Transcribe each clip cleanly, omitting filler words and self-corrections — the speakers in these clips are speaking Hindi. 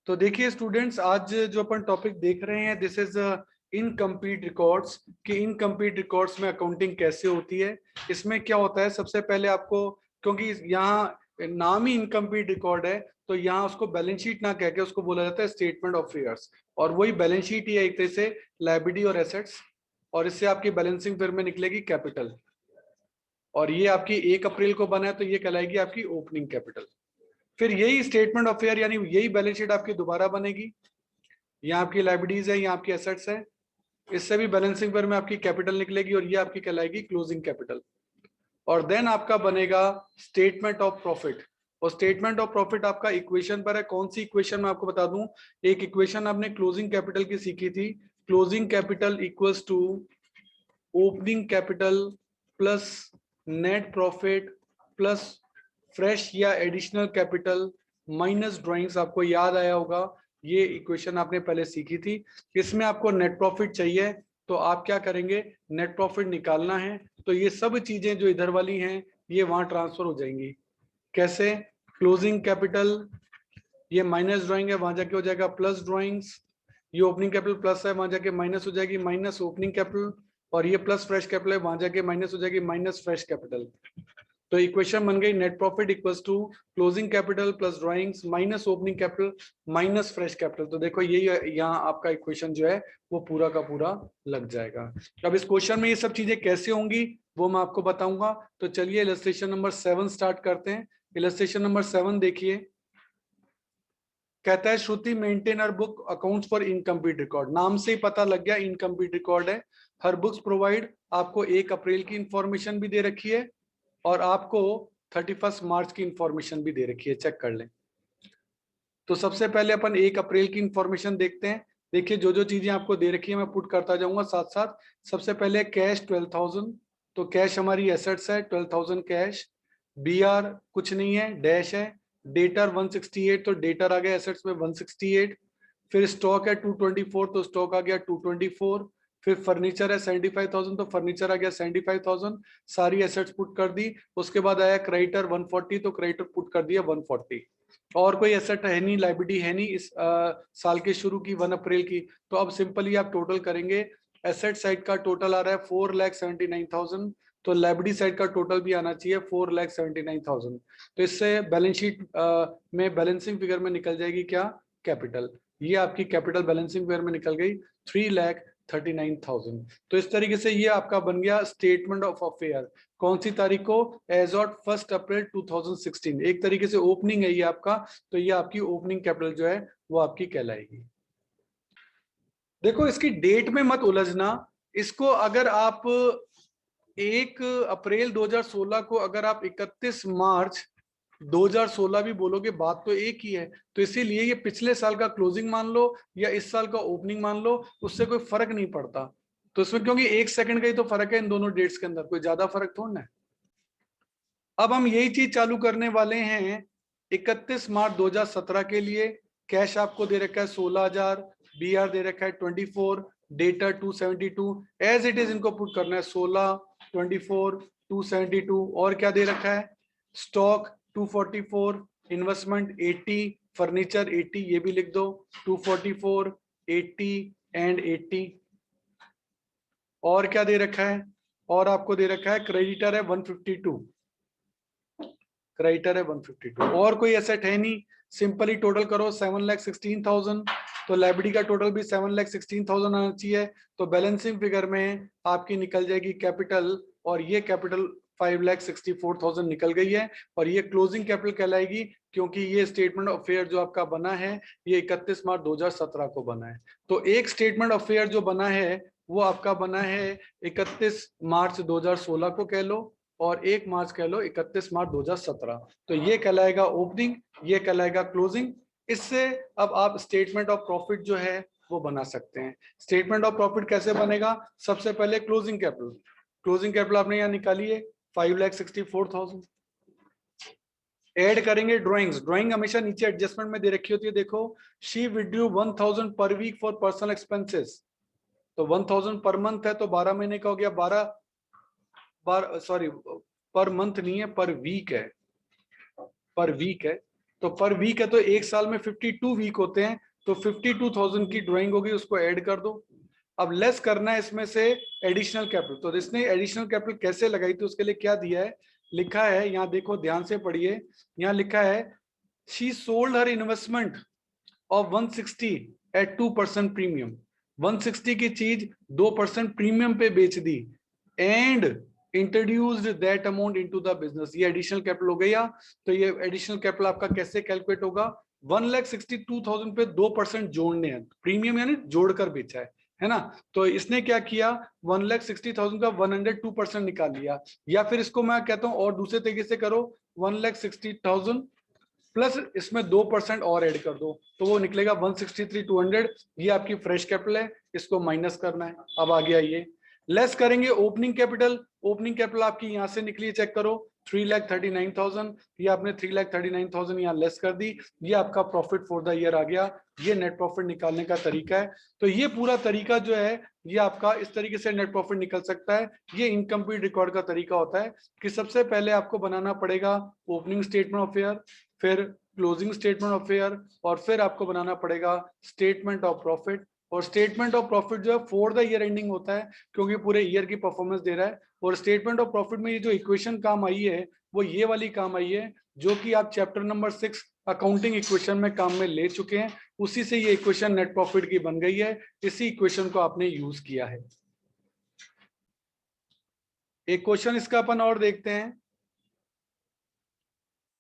तो देखिए स्टूडेंट्स, आज जो अपन टॉपिक देख रहे हैं दिस इज इनकम्प्लीट रिकॉर्ड्स कि इनकम्प्लीट रिकॉर्ड्स में अकाउंटिंग कैसे होती है। इसमें क्या होता है, सबसे पहले आपको, क्योंकि यहाँ नाम ही इनकम्प्लीट रिकॉर्ड है, तो यहाँ उसको बैलेंस शीट ना कह के उसको बोला जाता है स्टेटमेंट ऑफ अफेयर्स। और वही बैलेंस शीट ही है एक तरह से लायबिलिटी और एसेट्स, और इससे आपकी बैलेंसिंग फिर में निकलेगी कैपिटल। और ये आपकी 1 अप्रैल को बना है तो ये कहलाएगी आपकी ओपनिंग कैपिटल। फिर यही स्टेटमेंट ऑफ फेयर यानी यही बैलेंस शीट आपकी दोबारा बनेगी। यहाँ आपकी लाइबिलिटीज है, यहाँ आपकी एसेट्स है, इससे भी बैलेंसिंग पर में आपकी कैपिटल निकलेगी और ये आपकी कहलाएगी क्लोजिंग कैपिटल। और देन आपका बनेगा स्टेटमेंट ऑफ प्रॉफिट। और स्टेटमेंट ऑफ प्रॉफिट आपका इक्वेशन पर है। कौन सी इक्वेशन मैं आपको बता दूं, एक इक्वेशन आपने क्लोजिंग कैपिटल की सीखी थी। Closing capital equals to opening capital plus net profit plus fresh या एडिशनल कैपिटल माइनस ड्राइंग्स। आपको याद आया होगा, ये इक्वेशन आपने पहले सीखी थी। इसमें आपको नेट प्रॉफिट चाहिए तो आप क्या करेंगे, नेट प्रॉफिट निकालना है तो ये सब चीजें जो इधर वाली हैं ये वहां ट्रांसफर हो जाएंगी। कैसे, क्लोजिंग कैपिटल ये माइनस ड्राइंग है, वहां जाके हो जाएगा प्लस ड्राइंग्स। ये ओपनिंग कैपिटल प्लस है, वहां जाके माइनस हो जाएगी माइनस ओपनिंग कैपिटल। और ये प्लस फ्रेश कैपिटल है, वहां जाके माइनस हो जाएगी माइनस फ्रेश कैपिटल। तो इक्वेशन बन गई net profit equals to closing capital plus drawings minus opening capital minus fresh capital. तो देखो यही यहाँ आपका इक्वेशन जो है वो पूरा का पूरा लग जाएगा। अब इस क्वेश्चन में ये सब चीजें कैसे होंगी वो मैं आपको बताऊंगा। तो चलिए इलस्ट्रेशन नंबर 7 स्टार्ट करते हैं। इलस्ट्रेशन नंबर 7 देखिए, कहता है Shruti maintain her book accounts for incomplete record. नाम से ही पता लग गया इनकम्प्लीट रिकॉर्ड है। हर बुक्स प्रोवाइड, आपको 1 अप्रैल की इंफॉर्मेशन भी दे रखी है और आपको 31 मार्च की इंफॉर्मेशन भी दे रखी है, चेक कर लें। तो सबसे पहले अपन 1 अप्रैल की इंफॉर्मेशन देखते हैं। देखिए जो जो चीजें आपको दे रखी है मैं पुट करता जाऊंगा साथ साथ। सबसे पहले कैश 12,000, तो कैश हमारी एसेट्स है 12,000 कैश। बी आर कुछ नहीं है, डैश है। डेटर 168, तो डेटर आ गया एसेट्स में 168। फिर स्टॉक है 224, तो स्टॉक आ गया 224। फिर फर्नीचर है 75,000, तो फर्नीचर आ गया 75,000। सारी एसेट्स पुट कर दी। उसके बाद आया क्रेडिटर 140, तो क्रेडिटर पुट कर दिया 140। और कोई एसेट है नहीं, लाइबिलिटी है नहीं इस साल के शुरू की 1 अप्रैल की। तो अब सिंपली आप टोटल करेंगे, एसेट साइड का टोटल आ रहा है 4,79,000, तो लाइबिलिटी साइड का टोटल भी आना चाहिए 4,79,000। तो इससे बैलेंस शीट में बैलेंसिंग फिगर में निकल जाएगी क्या, कैपिटल। ये आपकी कैपिटल बैलेंसिंग फिगर में निकल गई 3,39,000। तो इस तरीके से ये आपका बन गया स्टेटमेंट ऑफ अफेयर। कौन सी तारीख को, एज ऑफ 1 अप्रैल 2016। एक तरीके से ओपनिंग है ये आपका, तो ये आपकी ओपनिंग कैपिटल जो है वो आपकी कहलाएगी। देखो इसकी डेट में मत उलझना। इसको अगर आप 1 अप्रैल 2016 को अगर आप 31 मार्च 2016 भी बोलोगे, बात तो एक ही है। तो इसीलिए ये पिछले साल का क्लोजिंग मान लो या इस साल का ओपनिंग मान लो, उससे कोई फर्क नहीं पड़ता। तो इसमें क्योंकि 1 सेकंड का ही तो फर्क है इन दोनों डेट्स के अंदर, कोई ज्यादा फर्क थोड़ा है। अब हम यही चीज चालू करने वाले हैं 31 मार्च 2017 के लिए। कैश आपको दे रखा है 16,000, बी आर दे रखा है 24, डेटा 272। एज इट इज इनको पुट करना है 16, 24, 272। और क्या दे रखा है, स्टॉक 244, इन्वेस्टमेंट 80, फर्नीचर 80, ये भी लिख दो 244, 80 एंड 80। और क्या दे रखा है, और आपको दे रखा है क्रेडिटर है 152, क्रेडिटर है 152। और कोई एसेट है नहीं, सिंपली टोटल करो 7,16,000, तो लाइबिलिटी का टोटल भी 7,16,000 आना चाहिए। तो बैलेंसिंग फिगर में आपकी निकल जाएगी कैपिटल, और ये कैपिटल 5,64,000 निकल गई है। और ये क्लोजिंग कैपिटल कहलाएगी, क्योंकि ये स्टेटमेंट ऑफ फेयर जो आपका बना है ये 31 मार्च 2017 को बना है। तो एक स्टेटमेंट ऑफ फेयर जो बना है वो आपका बना है 31 मार्च 2016 को कह लो, और 1 मार्च कह लो 31 मार्च 2017। तो ये कहलाएगा ओपनिंग, ये कहलाएगा क्लोजिंग। इससे अब आप स्टेटमेंट ऑफ प्रॉफिट जो है वो बना सकते हैं। स्टेटमेंट ऑफ प्रॉफिट कैसे बनेगा, सबसे पहले क्लोजिंग कैपिटल। क्लोजिंग कैपिटल आपने यहाँ निकाली है 5,64,000। ऐड करेंगे ड्राइंग्स। ड्राइंग हमेशा नीचे एडजस्टमेंट में दे रखी होती है, देखो शी विड्रू 1,000 पर वीक फॉर पर्सनल एक्सपेंसेस। तो 1,000 पर मंथ है, तो 12 महीने का हो गया 12 बार, सॉरी पर मंथ नहीं है, पर वीक है, पर वीक है। तो पर वीक है तो एक साल में 52 वीक होते हैं, तो 52,000 की ड्राइंग होगी, उसको ऐड कर दो। अब लेस करना है इसमें से एडिशनल कैपिटल। तो इसने एडिशनल कैपिटल कैसे लगाई, तो उसके लिए क्या दिया है, लिखा है यहाँ देखो ध्यान से पढ़िए, यहाँ लिखा है she sold her investment of 160 at 2% premium. 160 की चीज 2% प्रीमियम पे बेच दी and introduced that amount into the business. ये एडिशनल कैपिटल हो गया। तो ये एडिशनल कैपिटल आपका कैसे कैलकुलेट होगा, 1,62,000 पे 2% जोड़ने हैं, प्रीमियम यानी जोड़कर बेचा है ना। तो इसने क्या किया, 1,60,000 का 102% निकाल लिया, या फिर इसको मैं कहता हूं और दूसरे तरीके से करो, 1,60,000 प्लस इसमें 2% और ऐड कर दो, तो वो निकलेगा 163,200। ये आपकी फ्रेश कैपिटल है, इसको माइनस करना है। अब आगे आइए, लेस करेंगे ओपनिंग कैपिटल। ओपनिंग कैपिटल आपकी यहां से निकली, चेक करो 3,39,000। ये आपने 3,39,000 यहाँ लेस कर दी, ये आपका प्रॉफिट फॉर द ईयर आ गया। ये नेट प्रॉफिट निकालने का तरीका है। तो ये पूरा तरीका जो है ये आपका इस तरीके से नेट प्रॉफिट निकल सकता है। ये इनकम्प्लीट रिकॉर्ड का तरीका होता है कि सबसे पहले आपको बनाना पड़ेगा ओपनिंग स्टेटमेंट ऑफ ईयर, फिर क्लोजिंग स्टेटमेंट ऑफ ईयर, और फिर आपको बनाना पड़ेगा स्टेटमेंट ऑफ प्रॉफिट। और स्टेटमेंट ऑफ प्रॉफिट जो है फॉर द ईयर एंडिंग होता है, क्योंकि पूरे ईयर की परफॉर्मेंस दे रहा है। और स्टेटमेंट ऑफ प्रॉफिट में ये जो इक्वेशन काम आई है वो ये वाली काम आई है, जो कि आप चैप्टर नंबर 6 अकाउंटिंग इक्वेशन में काम में ले चुके हैं। उसी से ये इक्वेशन नेट प्रॉफिट की बन गई है, इसी इक्वेशन को आपने यूज किया है। एक क्वेश्चन इसका अपन और देखते हैं,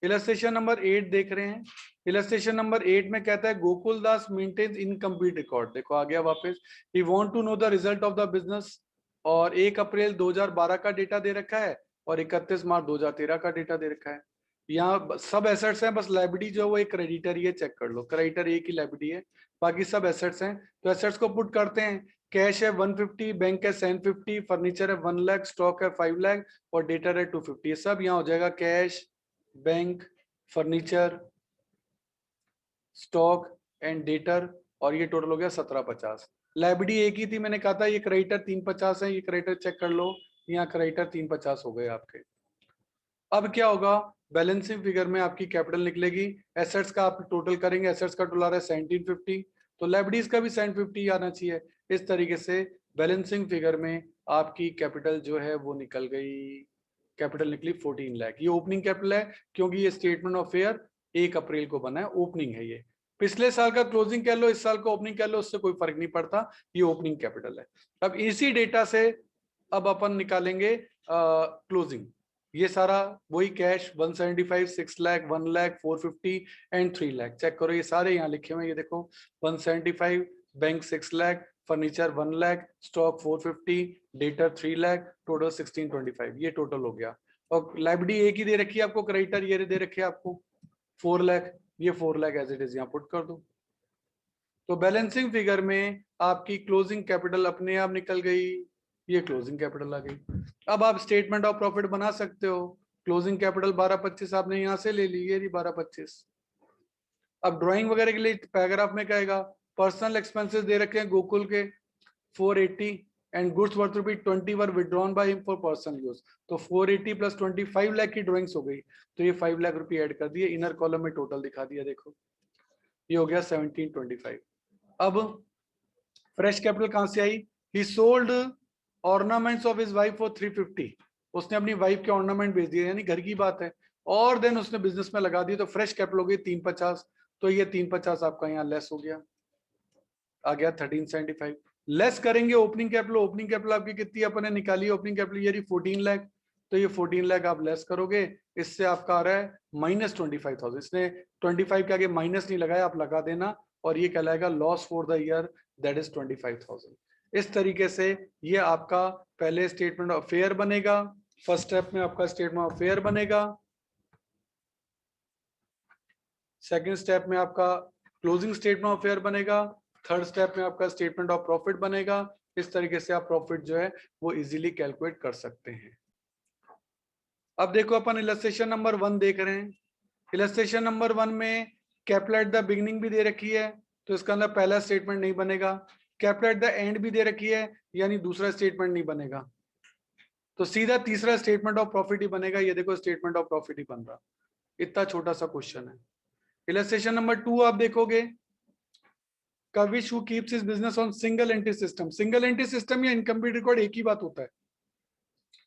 इलस्ट्रेशन नंबर 8 देख रहे हैं। इलस्ट्रेशन नंबर 8 में कहता है Gokul Das maintains incomplete record. देखो आ गया वापस, he want to know the result of the business, और 1 अप्रैल 2012 का डेटा दे रखा है और 31 मार्च 2013 का डेटा दे रखा है। यहाँ सब एसेट्स हैं, बस लायबिलिटी जो है वो एक क्रेडिटर ही है, चेक कर लो, क्रेडिटर एक ही लायबिलिटी है, बाकी सब एसेट्स हैं। तो एसेट्स को पुट करते हैं, कैश है 150, बैंक है 750, फर्नीचर है 1 लाख, स्टॉक है 5 लाख और डेटर है 250। ये सब यहाँ हो जाएगा cash, bank, furniture, stock and debtor, और ये टोटल हो गया 1750। लायबिलिटी एक ही थी, मैंने कहा था ये क्रेडिटर 350 है, ये क्रेडिटर चेक कर लो, यहाँ क्रेडिटर 350 हो गए आपके। अब क्या होगा, बैलेंसिंग फिगर में आपकी कैपिटल निकलेगी, एसेट्स का आप टोटल करेंगे, एसेट्स का टोटल आ रहा है 1750, तो लायबिलिटीज का भी 750 आना चाहिए। इस तरीके से बैलेंसिंग फिगर में आपकी कैपिटल जो है वो निकल गई, कैपिटल निकली 14 लाख। ये ओपनिंग कैपिटल है, क्योंकि ये स्टेटमेंट ऑफ फेयर 1 अप्रैल को बना है, ओपनिंग है ये। पिछले साल का क्लोजिंग कह लो, इस साल का ओपनिंग कह लो, उससे कोई फर्क नहीं पड़ता, ये ओपनिंग कैपिटल है। अब इसी डेटा से अब अपन निकालेंगे क्लोजिंग। ये सारा वही cash 175, 6 lakh, 1 lakh, 450 and 3 lakh. Check करो ये सारे यहाँ लिखे हुए, ये देखो 175, bank 6 lakh, furniture 1 lakh, stock 450, debtor 3 lakh, total 1625। ये टोटल हो गया। और लायबिलिटी एक ही दे रखी है आपको, क्रेडिटर ये दे रखे आपको 4 लाख, ये 4 लाख एज इट इज यहाँ पुट कर दो। तो बैलेंसिंग फिगर में आपकी क्लोजिंग कैपिटल अपने आप निकल गई, ये क्लोजिंग कैपिटल आ गई। अब आप स्टेटमेंट ऑफ प्रॉफिट बना सकते हो, क्लोजिंग कैपिटल 1225 आपने यहां से ले ली, ये 1225। अब ड्राइंग वगैरह के लिए पैराग्राफ में कहेगा पर्सनल एक्सपेंसेस दे रखे हैं गोकुल के 480 and goods worth ₹20 were withdrawn by him for personal use. तो 480 प्लस 25 लाख की ड्राइंग्स हो गई, तो ये 5 लाख रुपए ऐड कर दिए, इनर कॉलम में टोटल दिखा दिया, देखो ये हो गया 1725। अब फ्रेश कैपिटल कहां से आई, he sold ornaments of his wife for 350। उसने अपनी वाइफ के ऑर्नामेंट बेच दिए, यानी घर की बात है, और देन उसने बिजनेस में लगा दिए, तो फ्रेश कैपिटल हो गई 350। तो ये 350 आपका यहाँ लेस हो गया, आ गया 1375। लेस करेंगे ओपनिंग कैपिटल। ओपनिंग कैपिटल आपकी कितनी अपने निकाली, ओपनिंग कैपिटल ये 14 लाख, तो ये 14 लाख आप लेस करोगे, इससे आपका आ रहा है -25,000। इसने 25 के आगे माइनस नहीं लगाया, आप लगा देना, और ये कहलाएगा loss for the year, that is 25,000। इस तरीके से ये आपका पहले स्टेटमेंट ऑफ फेयर बनेगा, फर्स्ट स्टेप में आपका स्टेटमेंट ऑफ फेयर बनेगा, सेकंड स्टेप में आपका क्लोजिंग स्टेटमेंट ऑफ फेयर बनेगा, थर्ड स्टेप में आपका स्टेटमेंट ऑफ प्रॉफिट बनेगा। इस तरीके से आप प्रॉफिट जो है वो इजीली कैलकुलेट कर सकते हैं। अब देखो अपन इलस्ट्रेशन नंबर 1 देख रहे हैं। इलस्ट्रेशन नंबर 1 में कैपिटल एट द बिगिनिंग भी दे रखी है, तो इसका अंदर पहला स्टेटमेंट नहीं बनेगा। कैपिटल एट द एंड भी दे रखी है, यानी दूसरा स्टेटमेंट नहीं बनेगा, तो सीधा तीसरा स्टेटमेंट ऑफ प्रॉफिट ही बनेगा। ये देखो स्टेटमेंट ऑफ प्रॉफिट ही बन रहा, इतना छोटा सा क्वेश्चन है। इलस्ट्रेशन नंबर 2 आप देखोगे, Kavish who keeps his business on single entry system. Single entry system या इनकम्प्लीट रिकॉर्ड एक ही बात होता है,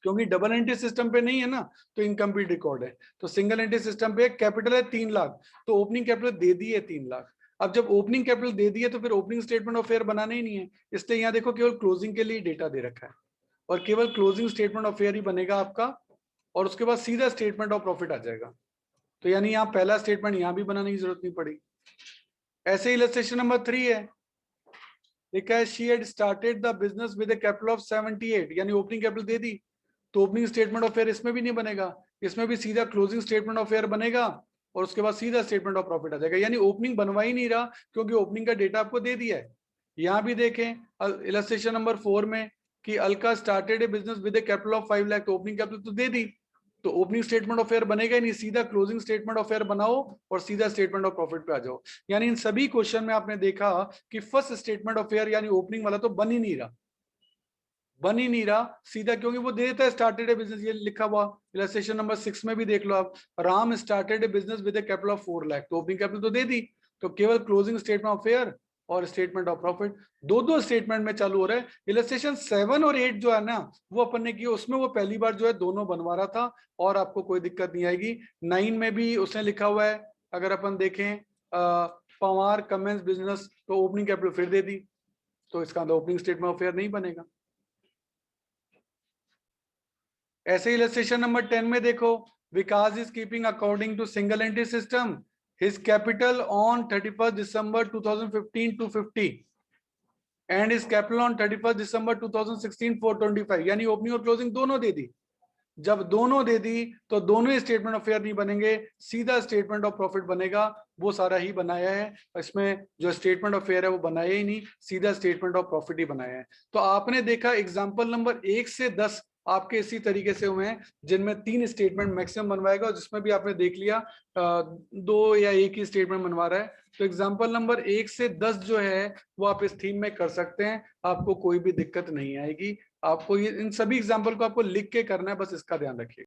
क्योंकि डबल एंट्री सिस्टम पे नहीं है ना, तो इनकम्प्लीट रिकॉर्ड है। तो सिंगल एंट्री सिस्टम पे कैपिटल है 3 लाख, तो ओपनिंग कैपिटल दे दी है 3 लाख। अब जब ओपनिंग कैपिटल दे दी है तो फिर ओपनिंग स्टेटमेंट ऑफ फेयर बनाना ही नहीं है, इसलिए यहाँ देखो केवल क्लोजिंग के लिए डेटा दे रखा है, और केवल क्लोजिंग स्टेटमेंट ऑफ फेयर ही बनेगा आपका, और उसके बाद सीधा स्टेटमेंट ऑफ प्रॉफिट आ जाएगा। तो यानी यहाँ पहला स्टेटमेंट यहाँ भी बनाने की जरूरत नहीं पड़ी। ऐसे इलस्ट्रेशन नंबर 3 है, लिखा है she had started the business with a capital of 78, यानी ओपनिंग कैपिटल दे दी, तो ओपनिंग स्टेटमेंट ऑफ फेयर इसमें भी नहीं बनेगा, इसमें भी सीधा क्लोजिंग स्टेटमेंट ऑफ फेयर बनेगा और उसके बाद सीधा स्टेटमेंट ऑफ प्रॉफिट आ जाएगा। यानी ओपनिंग बनवा ही नहीं रहा, क्योंकि ओपनिंग का डेटा आपको दे दिया है। यहाँ भी देखें इलस्ट्रेशन नंबर 4 में कि Alka started A business with a capital of 5 lakh, तो ओपनिंग कैपिटल तो दे दी, तो ओपनिंग स्टेटमेंट ऑफ फेयर बनेगा ही नहीं, सीधा क्लोजिंग स्टेटमेंट ऑफ फेयर बनाओ और सीधा स्टेटमेंट ऑफ प्रॉफिट पे आ जाओ। यानी इन सभी क्वेश्चन में आपने देखा कि फर्स्ट स्टेटमेंट ऑफ फेयर यानी ओपनिंग वाला तो बन ही नहीं रहा सीधा, क्योंकि वो दे देता है स्टार्टेड ए बिजनेस, ये लिखा हुआ इलस्ट्रेशन नंबर 6 में भी देख लो आप, Ram started A business with a capital of 4 lakh, तो ओपनिंग कैपिटल तो दे दी, तो केवल क्लोजिंग स्टेटमेंट ऑफ फेयर और स्टेटमेंट ऑफ प्रॉफिट दो स्टेटमेंट में चालू हो रहा है। इलस्ट्रेशन 7 और 8 जो है ना वो अपन ने किया, उसमें वो पहली बार जो है दोनों बनवा रहा था और आपको कोई दिक्कत नहीं आएगी। 9 में भी उसने लिखा हुआ है, अगर अपन देखें पवार कमेंस बिजनेस, तो ओपनिंग कैपिटल फिर दे दी, तो इसका ओपनिंग स्टेटमेंट ऑफ फेयर नहीं बनेगा। ऐसे इलस्ट्रेशन नंबर 10 में देखो, Vikas is keeping according to single entry system his capital on 31 December 2015 250 and his capital on 31 December 2016 425, यानी ओपनिंग और क्लोजिंग दोनों दे दी। जब दोनों दे दी तो दोनों ही स्टेटमेंट ऑफ फेयर नहीं बनेंगे, सीधा स्टेटमेंट ऑफ प्रॉफिट बनेगा, वो सारा ही बनाया है। इसमें जो स्टेटमेंट ऑफ फेयर है वो बनाया ही नहीं, सीधा स्टेटमेंट ऑफ प्रॉफिट ही बनाया है। तो आपने देखा एग्जांपल नंबर 1 से 10 आपके इसी तरीके से हुए हैं, जिनमें 3 स्टेटमेंट मैक्सिमम बनवाएगा, और जिसमें भी आपने देख लिया 2 या 1 ही स्टेटमेंट बनवा रहा है। तो एग्जाम्पल नंबर 1 से 10 जो है वो आप इस थीम में कर सकते हैं, आपको कोई भी दिक्कत नहीं आएगी। आपको ये इन सभी एग्जाम्पल को आपको लिख के करना है, बस इसका ध्यान रखिए।